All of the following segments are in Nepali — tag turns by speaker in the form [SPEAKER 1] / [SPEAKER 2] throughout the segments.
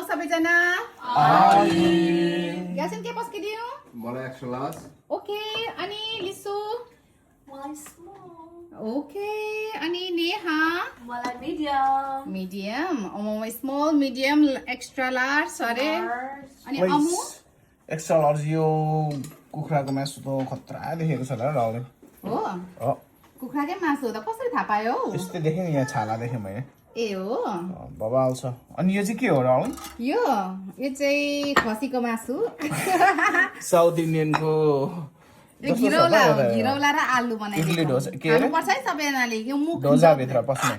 [SPEAKER 1] Hello सबैजना यासिन के पस्किदियो
[SPEAKER 2] मलाई 100 लास
[SPEAKER 1] ओके अनि लिसु
[SPEAKER 3] मलाई small.
[SPEAKER 1] ओके अनि नेहा
[SPEAKER 3] मलाई medium.
[SPEAKER 1] मिडियम अमो स्मल मिडियम एक्स्ट्रा लार्ज अरे
[SPEAKER 3] Large.
[SPEAKER 1] अनि अमु
[SPEAKER 4] एक्स्ट्रा लार्ज यो कुखुराको मासु त खतरा देखेको छ होला राहुलले
[SPEAKER 1] हो कुखुराकै मासु हो त कसरी थाहा पायो
[SPEAKER 4] यस्तै देखेँ नि यहाँ छाला देखेँ मैले
[SPEAKER 1] ए हो
[SPEAKER 4] बबाल छ अनि यो चाहिँ के हो राहुल
[SPEAKER 1] यो चाहिँ खसीको मासु
[SPEAKER 4] साउथ इन्डियनको
[SPEAKER 1] यो घिरौला हो घिरौला र आलु
[SPEAKER 4] इडली
[SPEAKER 1] बनाइदिएको
[SPEAKER 4] डोसा के अरे
[SPEAKER 1] खानुपर्छ है सबैजनाले यो मुख
[SPEAKER 4] डोसा भित्र पस्ने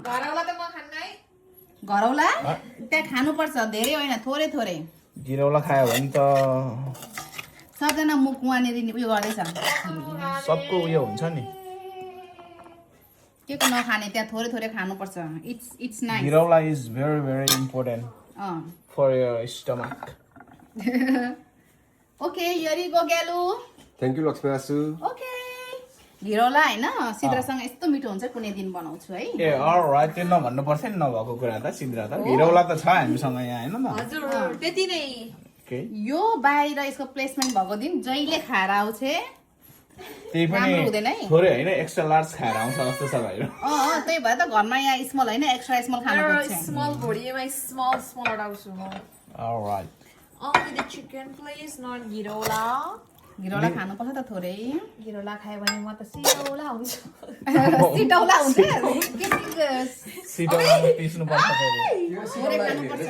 [SPEAKER 3] घरौला त म खान्न है.
[SPEAKER 1] घरौला त्यहाँ खानुपर्छ धेरै होइन थोरै थोरै
[SPEAKER 4] घिरौला खायो भने त
[SPEAKER 1] सबजना मुख वहाँनिर उयो गर्दैछ
[SPEAKER 4] सबको उयो हुन्छ नि
[SPEAKER 1] के को नखाने त्यहाँ थोरै थोरै खानुपर्छ इट्स नाइस
[SPEAKER 4] घिरौला is very very important for your stomach
[SPEAKER 1] okay यरी गो ग्यालु
[SPEAKER 2] thank you Lakshmi Asu
[SPEAKER 1] okay घिरौला होइन सिद्रासँग यस्तो मिठो हुन्छ कुनै दिन बनाउँछु है
[SPEAKER 4] ए अलराइट त्यो नभन्नु पर्छ नि नभएको कुरा त सिद्रा त घिरौला त छ हामीसँग यहाँ होइन त
[SPEAKER 3] हजुर त्यति नै.
[SPEAKER 4] ओके
[SPEAKER 1] यो बाहिर यसको प्लेसमेन्ट भएको दिन जहिले खाएर आउँछ
[SPEAKER 4] त्यही पनि
[SPEAKER 1] राम्रो हुँदैन है
[SPEAKER 4] थोरै होइन एक्स्ट्रा लार्ज खाएर आउँछ जस्तो छ भाइ
[SPEAKER 1] त्यही भएर त घरमा यहाँ स्मल होइन एक्स्ट्रा स्मल खानुपर्छ
[SPEAKER 3] Small भोडिमा small अडाउँछु म.
[SPEAKER 4] All right
[SPEAKER 3] Only the chicken please, not girola.
[SPEAKER 1] घिरौला खानुपर्छ त थोरै
[SPEAKER 3] गिरौला खायो भने म त सिरौला हुन्छु.
[SPEAKER 1] सिटौला हुन्छ
[SPEAKER 4] सिटौला पिस्नु पर्छ फेरि
[SPEAKER 1] थोरै खानुपर्छ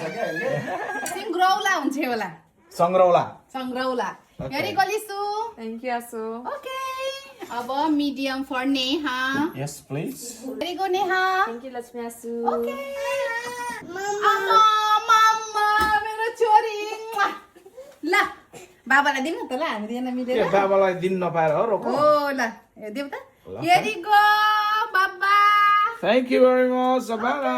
[SPEAKER 1] सिङ्ग्रौला हुन्छ होला
[SPEAKER 4] सङ्ग्रौला
[SPEAKER 1] सङ्ग्रौला यरी गलिसु
[SPEAKER 3] Thank you, Asu.
[SPEAKER 1] ओके अब medium for Neha
[SPEAKER 4] yes please
[SPEAKER 1] यरी गो Neha
[SPEAKER 3] Thank you, Lakshmi Asu.
[SPEAKER 1] Okay आमा मम्मा मेरो छोरी ल बाबालाई दिनु त ल हामी दुईजना मिलेर
[SPEAKER 4] के बाबालाई दिन नपाएर हो रोको
[SPEAKER 1] ओ ल देऊ त यरी गो बाबा
[SPEAKER 4] थ्याङ्क यू भेरी मच बाबा